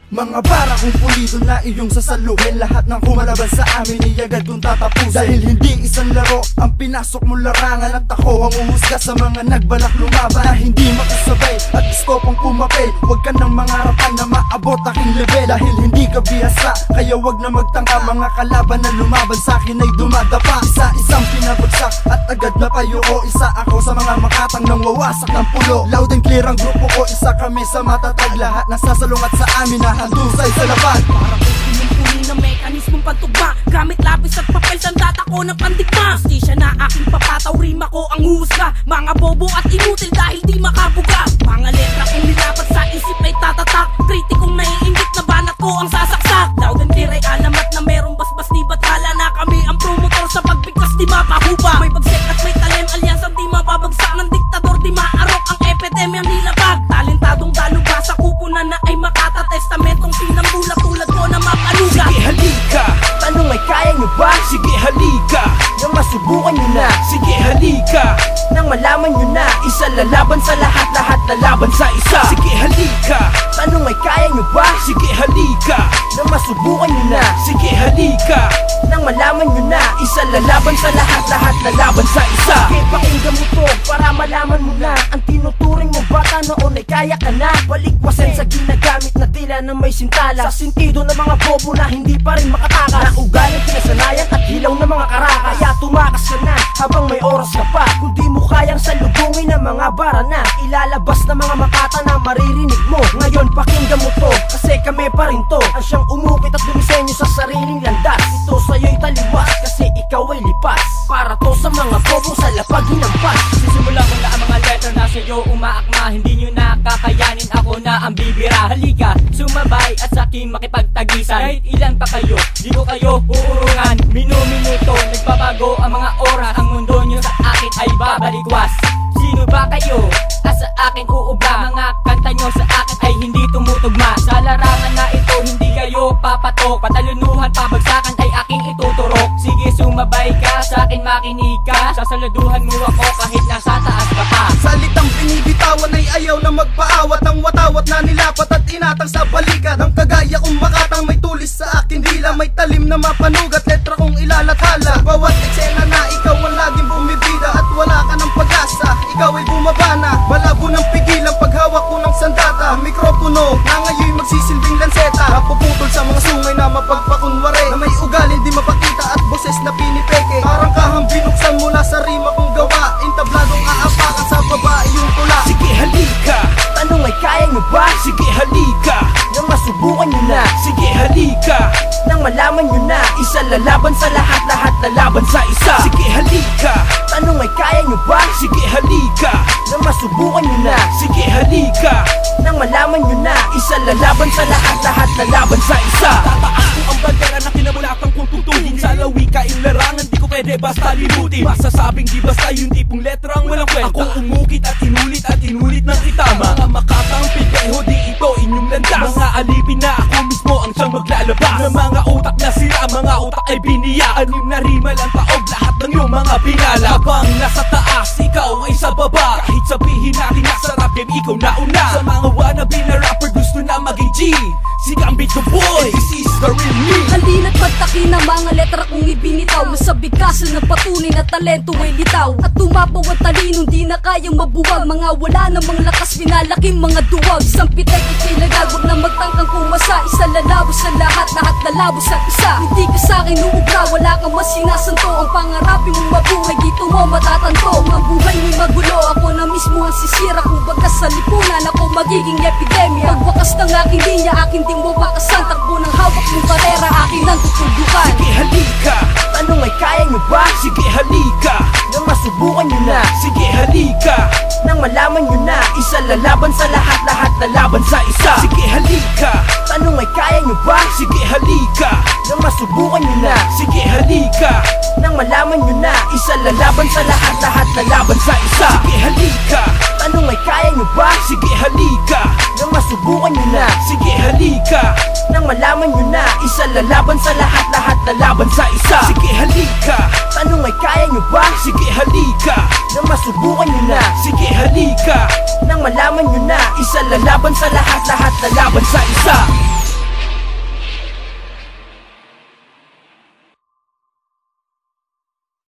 Mga bara kung pulido na iyong sasaluhin, lahat ng kumalaban sa amin iagad kung tatapusin. Dahil hindi isang laro ang pinasok mo larangan, at ako ang uhusga sa mga nagbalak lumaban na hindi makasabay at iskopang pumapay. Huwag ka nang mangarapan na maabot aking level, dahil hindi ka bihasa, kaya wag na magtangka. Mga kalaban na lumaban sa akin ay dumadapa, isa-isang pinabagsak at agad na payuko. Isa ako sa mga makatang nang wawasak ng pulo. Loud and clear ang grupo ko, isa kami sa matatag. Lahat nasasalungat sa amin na handusay sa laban. Para kung pinupuni ng mekanismong pantugma, gamit labis at papel, sandata ko ng pandigma. Justisya na aking papataw, rima ko ang husga. Mga bobo at inutil dahil di makabuga. Mga letra kong nilapat sa isip ay tatatak. Kritikong naiingit na banat ko ang sasaksak. Loud and clear ay alamat na merong basbas ni batala, na kami ang promotor sa pagbigkas di mapahuba. May bagsek at may talem, alyansang di mababagsak ng diktador, di maarok ang epidemyang nilabag. Talentadong daluga sa kupunan na ay makata, testamentong sinambula tulad ko na mapaluga. Sige halika, tanong ay kaya nyo ba? Sige halika, nang masubukan nyo na. Sige halika, nang malaman nyo na. Isa lalaban sa lahat, lahat lalaban sa isa. Sige halika, tanong ay kaya nyo ba? Sige halika, nang masubukan nyo na. Sige halika, nang malaman nyo na. Isa lalaban sa lahat, lahat lalaban sa isa. Sige pakinggan mo to para malaman mo na. Ang tinuturing mo bata noon ay kaya ka na. Balikwasan sa ginagamit na tila na may sintala, sa sentido ng mga bobo na hindi pa rin makatakas. Na ugaling kinasanayan at hilaw ng mga karaka. Kaya tumakas ka na habang may oras ka pa. Kung di mo kayang salubungin ng mga bara na ilalabas na mga makata na maririnig mo. Ngayon pakinggan mo to, kasi kami pa rin to ang siyang umukit at dumisenyo sa sariling landas. Ito sa'yo'y taliwas kasi ikaw ay lipas. Para to sa mga bobo sa lapag hinampas. Sisimula ko na ang mga letter na sa'yo umaakma. Hindi nyo nakakayanin, ako na ang bibira. Halika, sumabay at sa'kin makipagtagisan. Kahit ilan pa kayo, di ko kayo uurungan. Minuto, nagbabago ang mga oras. Ang mundo nyo sa akin ay babalikwas. Sino ba kayo? Sa akin uubra. Mga kanta nyo sa akin ay hindi tumutugma. Sa larangan na ito, hindi kayo papatok. Patalunuhan, pabagsakan ay aking ituturok. Sige, sumabay ka, sa akin makinig ka. Sasaladuhan mo ako kahit nasa taas ka pa. Salitang binibitawan ay ayaw na magpaawat. Ang watawat na nilapat at inatang sa balikat. Ang kagaya kong makatang may tulis sa akin dila. May talim na mapanugat, letra kong ilalathala. Sa bawat eksena na ikaw ang laging bumibida, at wala ka ng pag-asa, ikaw ay bumabana. Malabo ng pigilan paghawak ko ng sandata. Mikropono na ngayon magsisilbing lanseta. Napuputol sa mga sungay na mapagpakunwari, na may ugaling di mapakita at boses na pinipeke. Parang kahang binuksan mula sa rima kong gawa. Intabladong aapakan sa babae yung tula. Sige halika, tanong ay kaya nyo ba? Sige halika, nang masubukan nyo na. Sige halika, nang malaman nyo na. Isa lalaban sa lahat, lahat lalaban sa isa. Sige halika, tanong ay kaya nyo ba? Sige halika, nang masubukan nyo na. Sige halika, nang malaman nyo na. Isa lalaban sa lahat, lahat lalaban sa isa. Tataas ko ang bandera na kinabulakang kong tutulin. Sa lawika larangan, di ko pwede basta limutin. Masasabing di basta yung tipong letrang walang kwenta. Ako umukit at inulit ng itama. Mga makatang pideho, di ito inyong landas. Mga alipin na ako mismo ang siyang maglalabas. Ng mga utak na sira, mga utak ay biniya. Anim na rima lang taog, lahat ng iyong mga pinala. Habang nasa taas, ikaw ay sa baba. Kahit sabihin natin nasa rap game, ikaw na una. Sa mga wannabe na rapper, gusto na maging G. Si Gambit the boy, this is the real me. Halina't pagtaki ng mga letra kong ibinitaw, na sa bigkasan ng patunay na talento ay litaw. At tumapaw ang talino, di na kayang mabuwag. Mga wala namang lakas, pinalaking mga duwag. Isang pitek itinagag, wag na magtangkang kumasa. Isa lalabos sa lahat, lahat lalabos sa isa. Hindi ka sa'kin uubra, wala kang mas sinasanto. Ang pangarapin mong mabuhay, dito mo matatanto. Ang buhay mo'y magulo, ako na mismo ang sisira. Kung bagas sa lipunan, ako magiging epidemya. Pagwakas ng aking linya, akin din mo bakasan. Takbo ng hawak ng karera, akin ang tutudukan. Sige halika, tanong ay kaya nyo ba? Sige halika, nang masubukan nyo na. Sige halika, nang malaman nyo na. Isa lalaban sa lahat, lahat lalaban sa isa. Sige halika, tanong ay kaya nyo ba? Sige halika, nang masubukan nyo na. Sige halika, nang malaman nyo na. Isa lalaban sa lahat, lahat lalaban sa isa. Sige halika, tanong ay kaya nyo ba? Sige halika, nang masubukan nyo na. Sige halika, nang malaman nyo na. Isa lalaban sa lahat, lahat lalaban sa isa. Sige halika, tanong ay kaya nyo ba? Sige halika, nang masubukan nyo na. Sige halika, nang malaman nyo na. Isa lalaban sa lahat, lahat lalaban sa isa.